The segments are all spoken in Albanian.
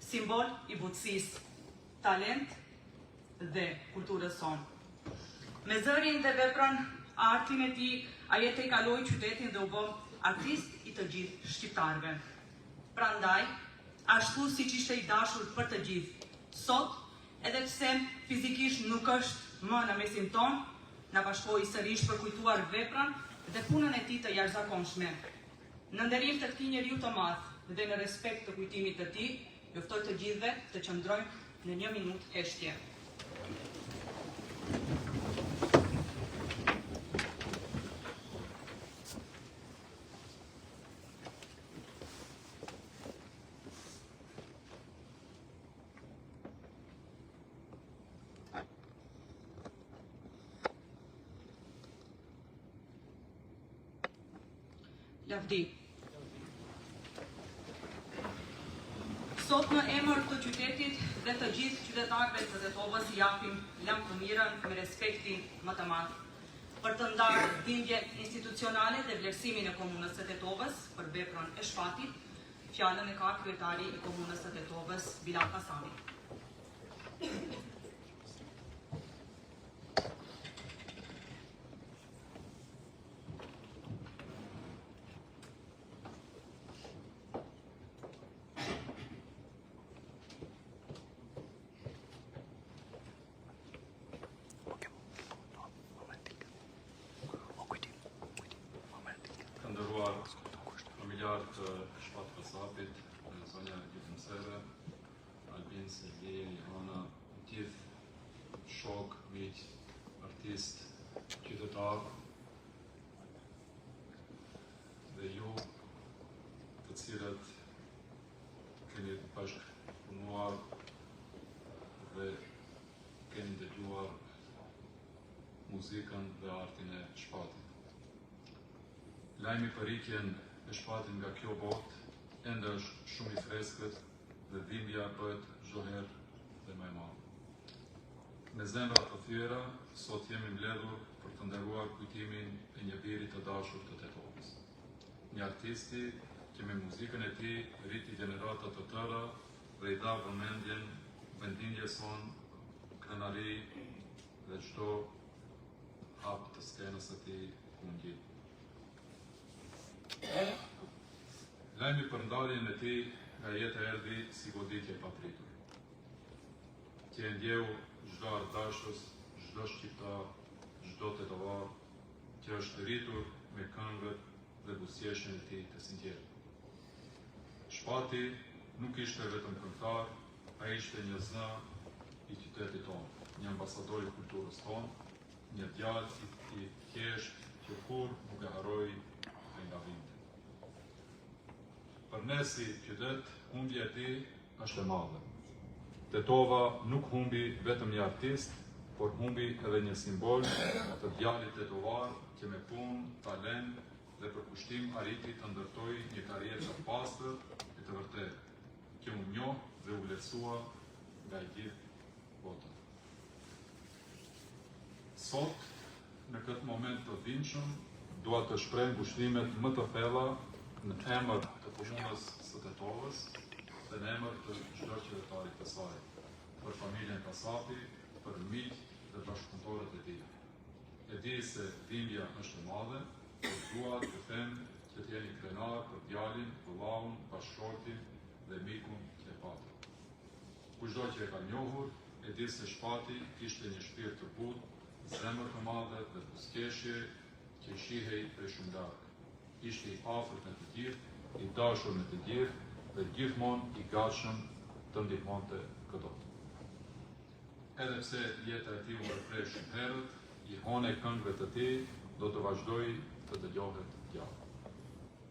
simbol i butësisë, talent dhe kulturës sonë. Me zërin dhe veprën artin e tij, ai e tejkaloi qytetin dhe u bë artist i të gjithë shqiptarëve. Prandaj, ashtu siç ishte i dashur për të gjithë, sot, edhe pse fizikisht nuk është më në mesin ton, na bashkoi sërish për kujtuar veprën dhe punën e tij të jashtëzakonshme. Në nderim të këtij njeriu të madh dhe në respekt të kujtimit të tij, ju ftoj të gjithëve të qëndrojmë në 1 minutë heshtje. Lavdi. Sot në emër të qytetit dhe të gjithë qytetarëve të Tetovës japim lam të mirën me respektin më të madh për të ndarë dhimbje institucionale dhe vlerësimin e komunës së Tetovës për veprën e shpatit. Fjalën e ka kryetari i komunës së Tetovës, Bilal Kasami. Familjar të Shpat Kasapit, zonja Gjitëmseve, Albin, Sergej, Johana, gjithë shok, miq, artist, qytetar, dhe ju të cilët keni bashkë punuar dhe keni dëgjuar muzikën dhe artin e Shpatit. Lajmi për rikjen e Shpatit nga kjo botë ende është shumë i freskët dhe dhimbja bëhet çdo herë dhe më e madhe. Me zemra të thyera, sot jemi mbledhur për të nderuar kujtimin e një biri të dashur të Tetovës. Një artisti që me muzikën e tij rriti gjenerata të tëra dhe i dha vëmendjen vendimjes sonë, krenari dhe çdo hap të skenës së tij ku ngjit. Lajmi për ndarjen e tij nga jeta erdhi si goditje e papritur, që e ndjeu çdo ardashës, çdo shqiptar, çdo tetovar, që është rritur me këngët dhe buzëqeshjen e tij të sinqertë. Shpati nuk ishte vetëm këngëtar, ai ishte një zë i qytetit tonë, një ambasador i kulturës tonë, një djalë i thjeshtë që kur nuk e harroi nga vinte. Për ne si qytet, humbja e tij është e madhe. Tetova nuk humbi vetëm një artist, por humbi edhe një simbol të djalit tetovar që me punë, talent dhe përkushtim arriti të ndërtoi një karrierë të pastër e të vërtetë, që u njoh dhe u vlerësua nga gjithë bota. Sot, në këtë moment të dhimbshëm, dua të shpreh ngushëllimet më të thella në emër të komunës së Tetovës dhe në emër të çdo qytetarit të saj, për familjen Kasapi, për miq dhe bashkëpunëtorët e tij. E di se dhimbja është e madhe, por dua të them që të jeni krenar për djalin, vëllaun, bashkëshortin dhe mikun që e patët. Kushdo që e ka njohur, e di se Shpati kishte një shpirt të butë, zemër të madhe dhe buzëqeshje që shihej prej shumë larg. Ishte i afërt me të gjithë, i dashur me të gjithë dhe gjithmonë i gatshëm të ndihmonte këto. Edhe pse jeta e tij u përprej shumë herët, jehone këngëve të tij do të vazhdoi të dëgjohet gjallë.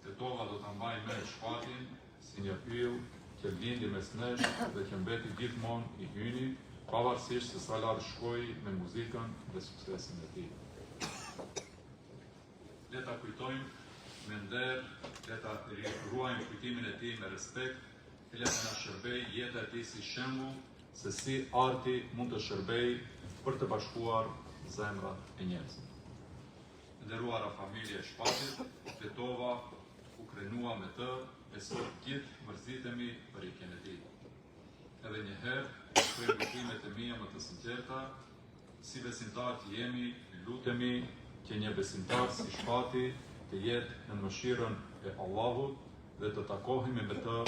Tetova do ta mbajë me Shpatin si një yll që lindi mes nesh dhe që mbeti gjithmonë i hyni, pavarësisht se sa larg shkoi me muzikën dhe suksesin e tij. Le ta kujtojmë me nder, le ta ruajmë kujtimin e tij me respekt, e le ta na shërbej jeta e tij si shembull se si arti mund të shërbej për të bashkuar zemrat e njerëzve. Nderuara familje e Shpatit, Tetova u krenua me të, e sot gjithë mërzitemi për rikjen e tij. njëherë, shpreh ngushtimet e mia më të sinqerta, si besimtar që jemi, lutemi që një besimtar si Shpati të jetë në mëshirën e Allahut dhe të takohemi me të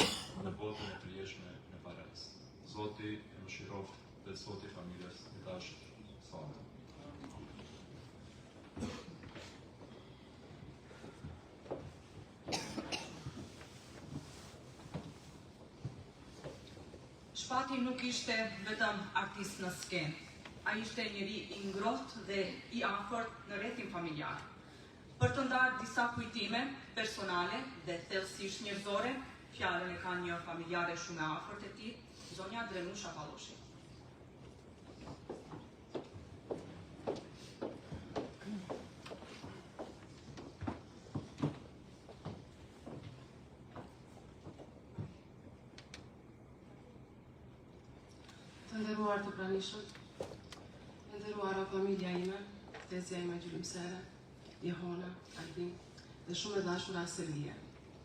në botën e kryeshme në Paradis. Zoti e mëshiroft dhe Zoti familjes e dashur. Salve. Shpati nuk ishte vetëm artist në skenë. Ai ishte njëri i ngrohtë dhe i afërt në rrethin familjar. Për të ndarë disa kujtime personale dhe thellësisht njerëzore, fjalën e ka një familjare shumë e afërt e tij, zonja Drenusha Palloshi. Të nderuar të pranishëm, të nderuara familja ime, tezja ime gjullimsere, Jehona, Albin dhe shumë e dashura Selvia.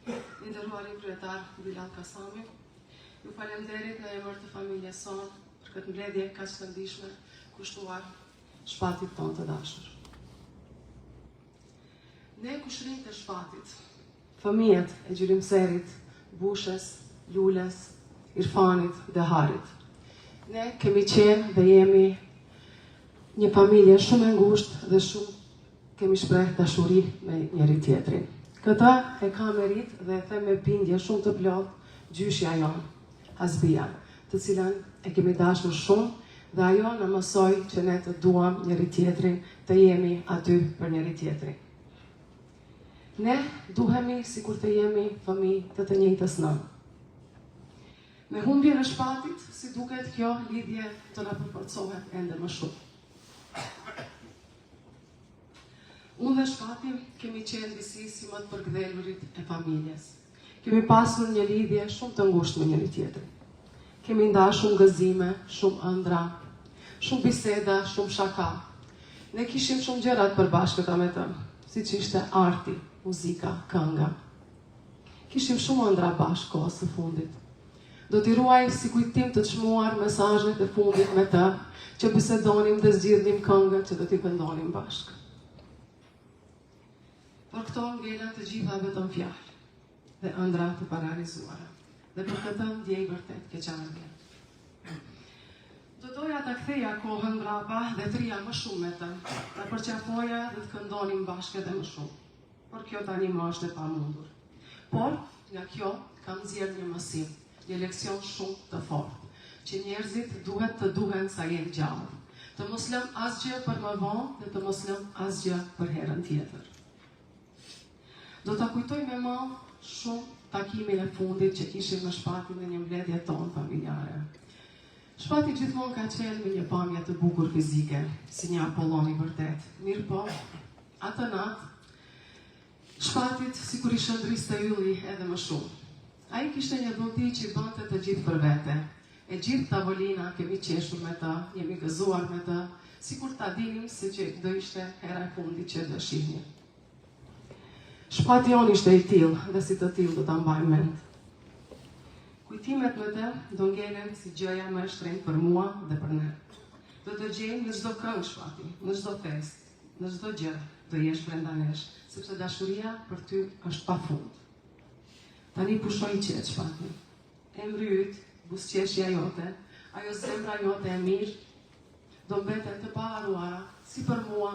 Të nderuari kryetar Bilal Kasami, ju falenderit në emër të familjes sonë për këtë mbledhje kaq të ndihshme kushtuar Shpatit tonë të dashur. Ne kushrinjtë e Shpatit, fëmijët e gjullimserit, Bushes, Lules, Irfanit dhe Harit, ne kemi qenë dhe jemi një familje shumë e ngushtë dhe shumë kemi shpreh dashuri me njëri tjetrin. Këta e ka merit dhe e them me bindje shumë të plotë gjyshja jonë, Hasbia, të cilën e kemi dashur shumë dhe ajo na mësoi që ne të duam njëri tjetrin, të jemi aty për njëri tjetrin. Ne duhemi sikur të jemi fëmijë të njëjtës nënë. Me humbjen e Shpatit, si duket kjo lidhje të na përforcohet ende më shumë. Unë dhe Shpati kemi qenë disi si më të përkthyelurit e familjes. Kemi pasur një lidhje shumë të ngushtë me njëri tjetrin. Kemi ndarë shumë gëzime, shumë ëndra, shumë biseda, shumë shaka. Ne kishim shumë gjëra të përbashkëta me të, siç ishte arti, muzika, kënga. Kishim shumë ëndra bashkë kohës së fundit. Do t'i ruaj si kujtim të çmuar mesazhet e fundit me të, që bisedonim dhe zgjidhnim këngët që do t'i këndonim bashkë. Por këto ngelen të gjitha vetëm fjalë dhe ëndra të parealizuara. Dhe për këtë ndjej vërtet keqardhje. Do doja ta ktheja kohën mbrapa dhe të rija më shumë me të, ta përqafoja dhe të këndonim bashkë edhe më shumë. Por kjo tani më është e pamundur. Por nga kjo kam nxjerrë një mësim, një leksion shumë të fortë, që njerëzit duhet të duhen sa jenë gjallë, të mos lëm asgjë për më vonë dhe të mos lëm asgjë për herën tjetër. Do ta kujtoj me më shumë takimin e fundit që kishim me Shpatin në një mbledhje tonë familjare. Shpati gjithmonë ka qenë me një pamje të bukur fizike, si një Apollon i vërtet. Mirë po, atë natë, Shpatit sikur i shëndriste ylli edhe më shumë. Ai kishte një dhundi që i bënte të gjithë për vete. E gjithë tavolina kemi qeshur me të, jemi gëzuar me të, sikur ta dinim se që do ishte hera e fundit që do shihnim. Shpati jon ishte i tillë dhe si të tillë do ta mbaj mend. Kujtimet me të do ngelen si gjëja më e shtrenjtë për mua dhe për ne. Do të gjejmë në çdo këngë Shpati, në çdo fest, në çdo gjë do jesh brenda nesh, sepse dashuria për ty është pafund. Tani pushoj qetë Shpati. Emri yt, buzëqeshja jote, ajo zemra jote e mirë, do mbeten të paharuara, si për mua,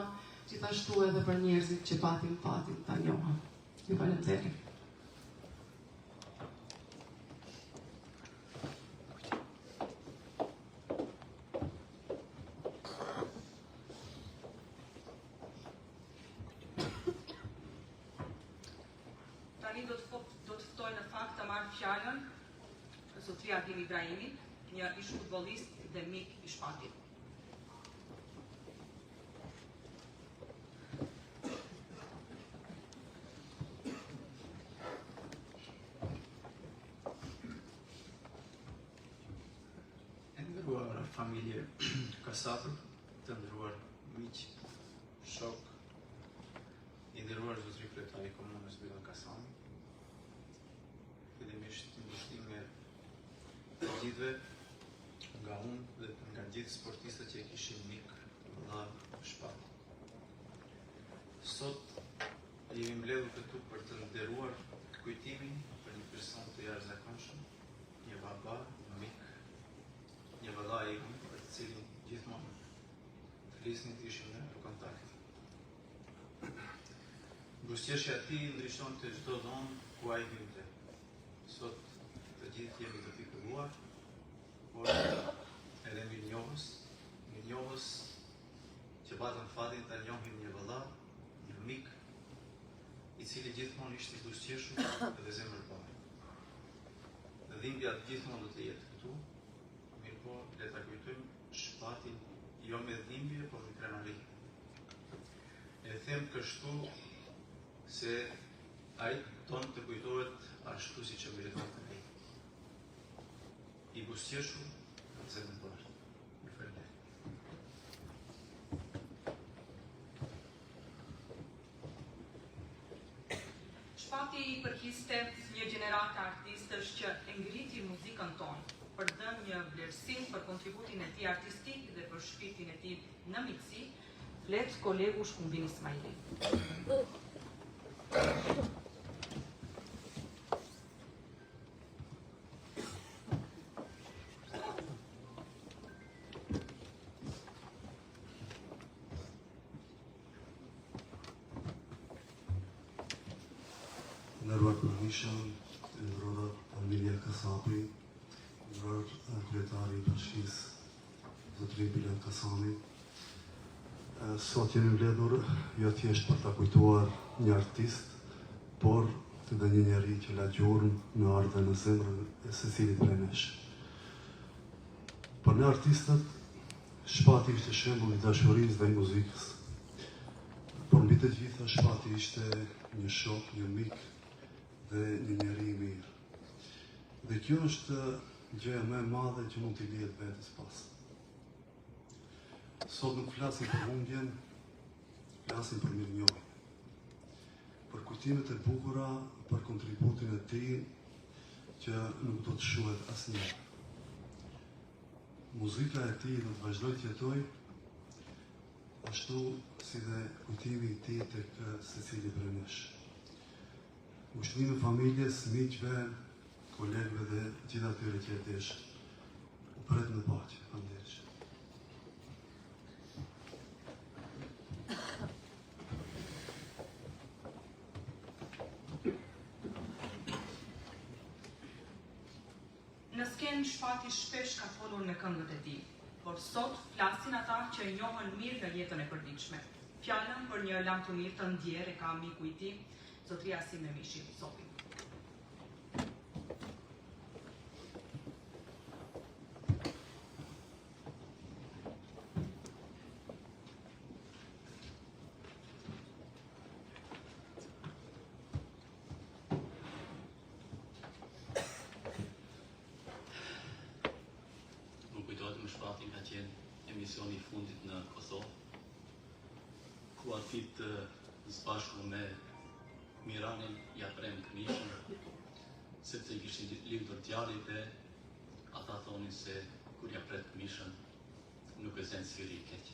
gjithashtu edhe për njerëzit që patin ta njohën. Ju falenderit. Tani do të ftoj në fakt të marrë fjalën Zotria Adil Ibrahimi, një ish futbollist dhe mik i Shpatit. Nderuar familje Kasapër, të nderuar miq, shok, i nderuar zotëri kryetari i komunës Bilal Kasami. Fillimisht mbështime të gjithëve nga unë dhe nga gjithë sportistët që e kishin mik vëlla Shpati. Sot jemi mbledhur këtu për të nderuar kujtimin për një person të jashtëzakonshëm, një baba, një mik, një vëlla i ri për të cilin gjithmonë flisnin të ishim në kontakt. Buzëqeshja e tij ndriçonte çdo dhomë ku ai hynte. Sot të gjithë jemi të pikëlluar, por edhe mirënjohës që patëm fatin ta njohim një vëlla, një mik, i cili gjithmonë ishte i buzëqeshur dhe zemërbar. Dhimbja gjithmonë do të jetë këtu, mirëpo le ta kujtojmë Shpatin jo me dhimbje, por me krenari. E them kështu se ai ton të kujtohet ashtu siç e meriton të ai. I buzëqeshur dhe zemërbar. Mirëfaleminderit. Shpati i përkiste një gjenerate artistësh që e ngriti muzikën tonë, për dhënë një vlerësim për kontributin e tij artistik dhe për shpirtin e tij në miqësi, flet kolegu Shkumbin Ismaili. Nderuar përmishëm, nderuar familja Kasapi, nderuar kryetari i bashkisë zotëri Bilen Kasani. Sot jemi mbledhur jo thjesht për ta kujtuar një artist, por edhe një njeri që la gjurmë në ardh dhe në zemrën e secilit prej nesh. Për ne artistët, Shpati ishte shembull i dashurisë dhe i muzikës. Por mbi të gjitha Shpati ishte një shok, një mik dhe një njeri i mirë. Dhe kjo është gjëja më e madhe që mund t'i lihet vetes pas. Sot nuk flasim për humbjen, flasim për mirënjohjen. Për kujtimet e bukura, për kontributin e tij që nuk do të shuhet asnjëherë. Muzika e tij do të vazhdojë të jetojë, ashtu si dhe kujtimi i tij tek secili prej nesh. Ushtrimit familjes, miqve, kolegëve dhe gjithë atyre që jeteshin. U pret në paqe, faleminderit. Në skenë Shpati shpesh ka folur me këngët e tij, por sot flasin ata që e njohën mirë nga jetën e përditshme. Fjalën për një lamturir të ndjer e ka miku i tij, zotria Asim Memishi, Zopi. Shpati ka qenë emisioni i fundit në Kosovë, ku artit së bashku me Miranin ja prem këmishën, sepse i kishin lidhur djalit dhe ata thonin se kur ja pret këmishën nuk e zën syri i keq.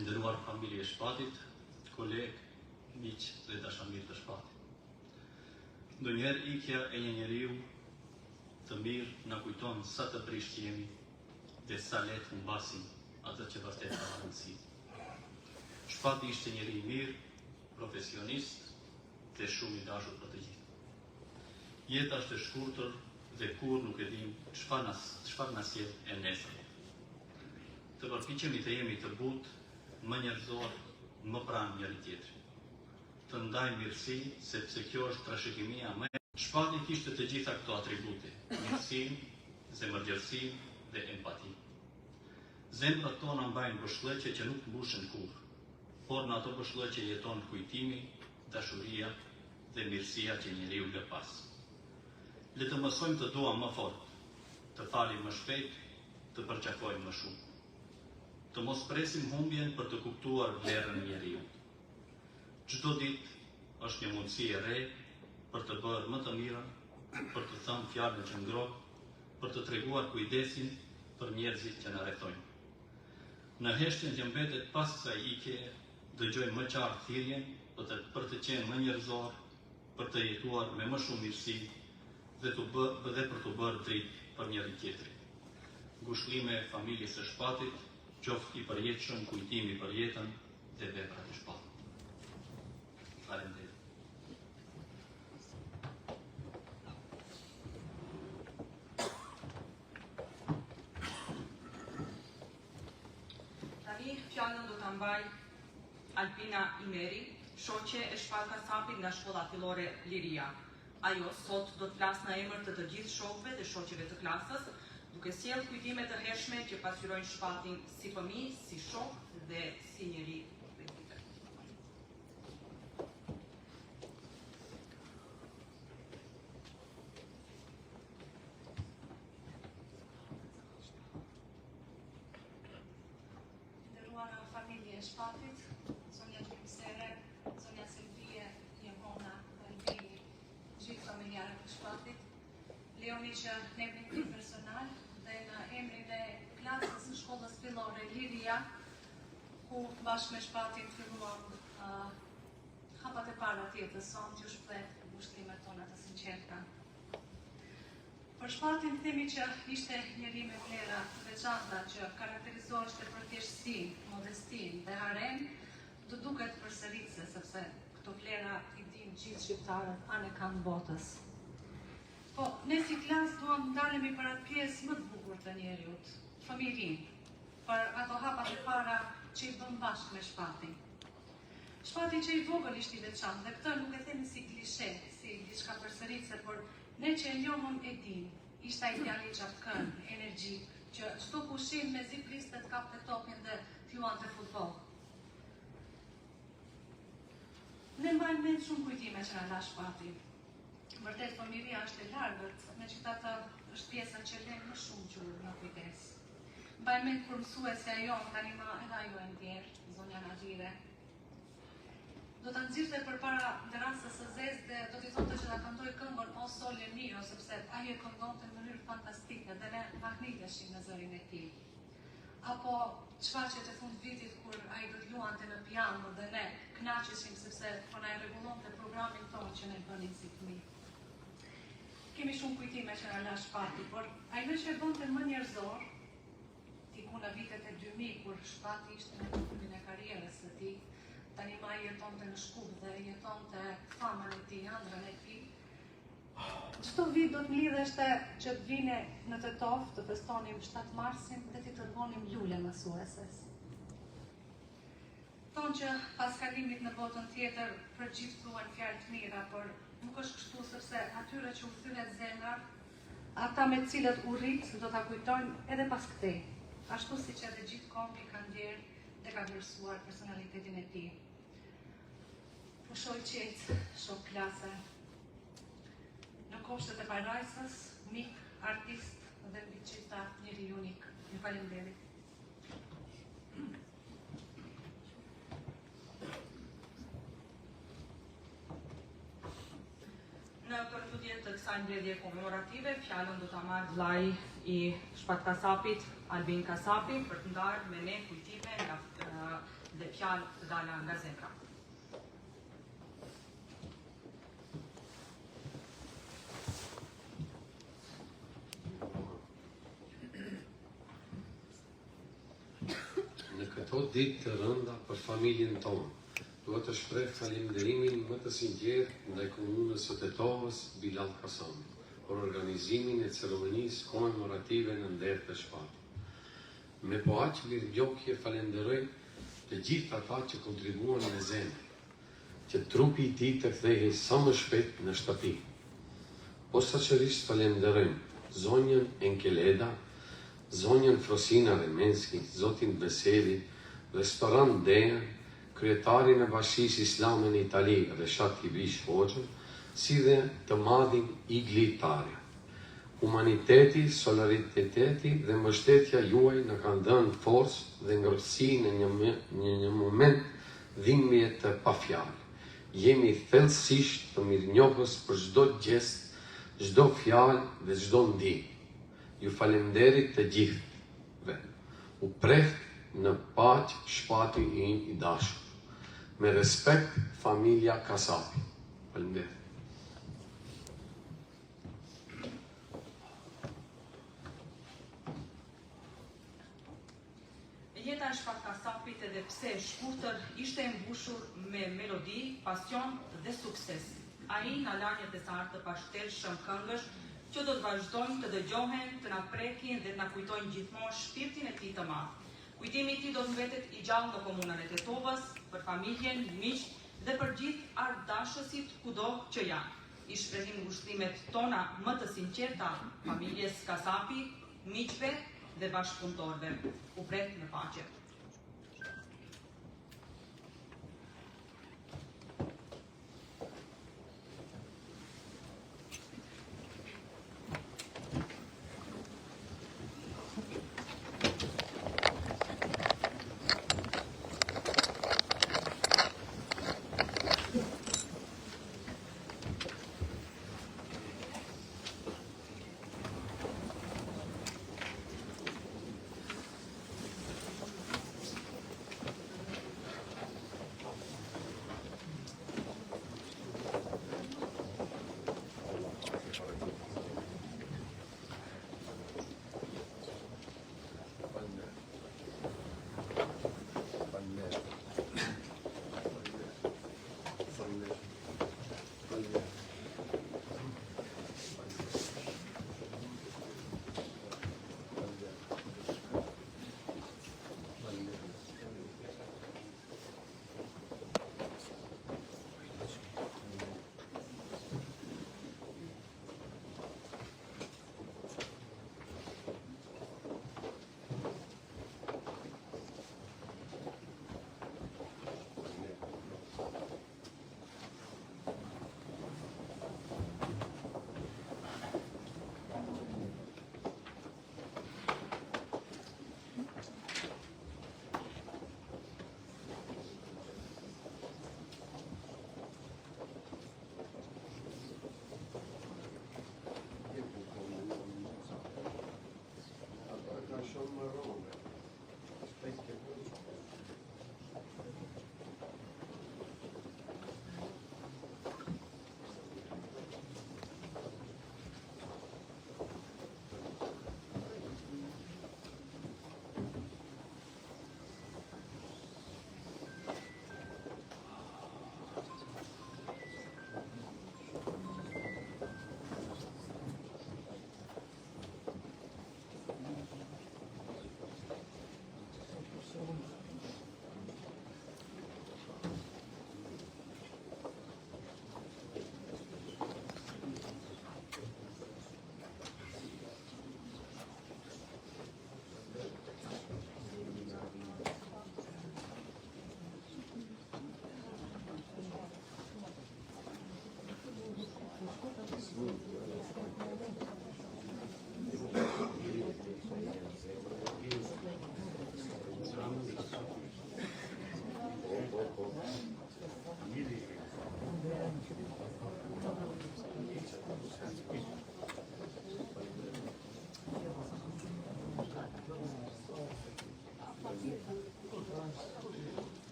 Nderuar familje e Shpatit, kolegë, miq dhe dashamirë të Shpatit. Ndonjëherë ikja e një njeriu të mirë na kujton sa të prisht jemi dhe sa letë humbasim atë që vërtet ka rëndësi. Shpati ishte njeri i mirë, profesionist dhe shumë i dashur për të gjithë. Jeta është e shkurtër dhe kur nuk e dim çfarë na sjell e nesër. Të përpiqemi të jemi të butë, më njerëzor, më pranë njëri tjetrit. Të ndajmë mirësi, sepse kjo është trashëgimia më. Shpati kishte të gjitha këto atribute: mirësinë, zemërgjërsinë dhe empatinë. Zemrat tona mbajnë përshllëqe që nuk mbushen kurrë, por në ato përshllëqe jeton kujtimi, dashuria dhe mirësia që njeriu lë pas. Le të mësojmë të duam më fort, të falim më shpejt, të përqafojmë më shumë. Të mos presim humbjen për të kuptuar vlerën e njeriu. Çdo ditë është një mundësi e re për të bërë më të mirën, për të thënë fjalën që ngroh për të treguar kujdesin për njerëzit që na rrethojnë. Në heshtjen që mbetet pas kësaj ikje, dëgjojmë më qartë thirrjen për të qenë më njerëzor, për të jetuar me më shumë mirësi dhe për të bërë dritë për njëri tjetrin. Ngushëllime familjes së Shpatit, qoftë i përjetshëm kujtimi për jetën dhe veprat e Shpatit. Faleminderit. Tani fjalën do ta mbaj Alpina Imeri, shoqe e Shpat Kasapit nga shkolla fillore Liria. Ajo sot do të flasë në emër të gjithë shokëve dhe shoqeve të klasës, duke sjellë kujtime të hershme që pasqyrojnë Shpatin si fëmijë, si shok dhe si njeri rezitë. Nderuara familje e Shpatit, zonja Gjimsere, zonja Silvije, Jemona, Albini, gjithë familjarët e Shpatit, leoni që në emrin tim personal dhe në emrin e klasës në shkollës fillore Liria, ku bashkë me Shpatin filluam hapat e para të jetës sonë, t'ju shplet ngushëllimet tona të sinqerta. Për Shpatin themi që ishte njeri me vlera të veçanta që karakterizoheshte për thjeshtësinë, modestinë dhe haren, do duket përsëritse sepse këto vlera i dinë gjithë shqiptarët anë kanë botës. Po, ne si klasë duam ndalemi për atë pjesë më të bukur të njeriut, familjinë, për ato hapat e para që i bën bashkë me Shpatin. Shpati që i vogël ishte i veçantë, dhe këtë nuk e themi si klishe, si diçka përsëritse, por ne që e njohëm e dim, ishte ai djali i çafkën, energjik, që çdo pushim me zi priste të kapte topin dhe t'luante futboll. Ne mbajmë mend shumë kujtime që na la Shpati. Vërtet familja është e largët, megjithatë është pjesa që lën më shumë gjurmë në kujdes. Mbajmë mend kur mësuesja jon tani më edhe ajo e ndjerë, zonja Nadire. Do ta nxirrte përpara terasës së zezë dhe do t'i thotë që ta këndoj këngën O Sole Mio, sepse ai e këndonte në mënyrë fantastike dhe ne mahniteshim në zërin e tij. Apo çfarçet e fund vitit kur ai do të luante në piano dhe ne kënaqeshim sepse po na e rregullonte programin tonë që ne bënim si fëmijë. Kemi shumë kujtime që na la Shpati, por ajo që e bënte më njerëzor, diku në vitet e 2000 kur Shpati ishte në fillimin e karrierës së tij, tani ma jetonte në Shkup dhe jetonte famën e tij, ëndrrën e tij. Çdo vit do të mlidheshte që të vine në Tetov, të festonim 7 marsin dhe t'i tërgonim lule mësueses. Thonë që pas kalimit në botën tjetër përgjithë thuan fjalë të mira, por nuk është kështu sepse atyre që u thyret zemra, ata me të cilët u rrit do ta kujtojnë edhe pas këtej, ashtu siç edhe gjithë kombi ka ndjerë dhe ka vlerësuar personalitetin e tij. Po shoj qetë, shok klase, në koshtet e parajsës, mik, artist dhe mbi gjitha njeri unik. Ju faleminderit. Në përfundje të kësaj mbledhje komemorative, fjalën do ta marrë vllai i Shpat Kasapit, Albin Kasapi, për të ndarë me ne kujtime dhe fjalë të dala nga zemra. Në këto ditë të rënda për familjen tonë, duhet të shpreh falënderimin më të sinqertë ndaj komunës së Tetovës Bilal Kasami për organizimin e ceremonisë komemorative në nder të Shpatit. Me po aq mirënjohje falenderoj të gjithë ata që kontribuan me zemër, që trupi i tij të kthehej sa më shpejt në shtëpi. Posaçërisht falenderojmë zonjën Enkeleda, zonjën Frosina Remenski, zotin Beseli, restorant Deja, kryetarin e Bashkisë Islame në Itali, Reshat Ibrish Hoxha, si dhe të madhin Igli Tarja. Humaniteti, solidariteti dhe mbështetja juaj në kanë dhënë forcë dhe ngrohtësi në një moment dhimbje të pafjalë. Jemi thellësisht të mirënjohës për çdo gjest, çdo fjalë dhe çdo ndihmë. Ju falenderit të gjithëve. U preh në paqë shpati im i dashur. Me respekt, familja Kasapi. Falenderit. Jeta e shpat Kasapit, edhe pse e shkurtër, ishte e mbushur me melodi, pasion dhe sukses. Ai na la një tesar të pashtershëm këngësh që do të vazhdojnë të dëgjohen, të na prekin dhe na kujtojnë gjithmonë shpirtin e tij të madh. Kujtimi i tij do të mbetet i gjallë në komunën e Tetovës, për familjen, miq dhe për gjithë ardashësit kudo që janë. I shprehim ngushëllimet tona më të sinqerta familjes Kasapi, miqve dhe bashkëpunëtorëve. U prek në paqe.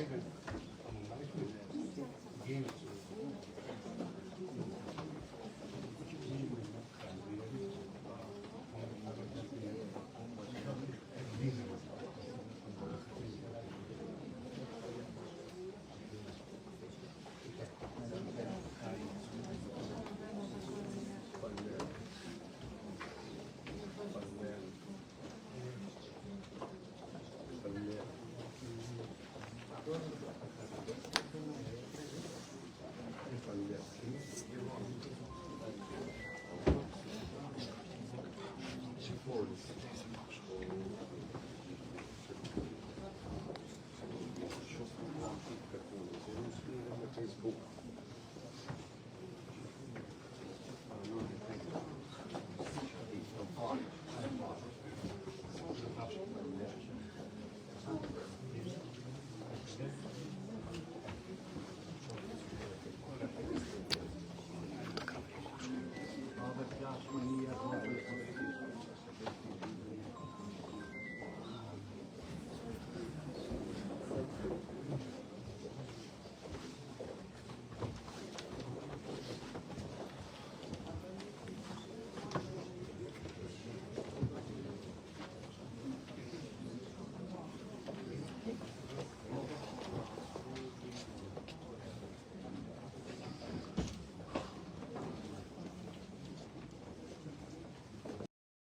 Thank you.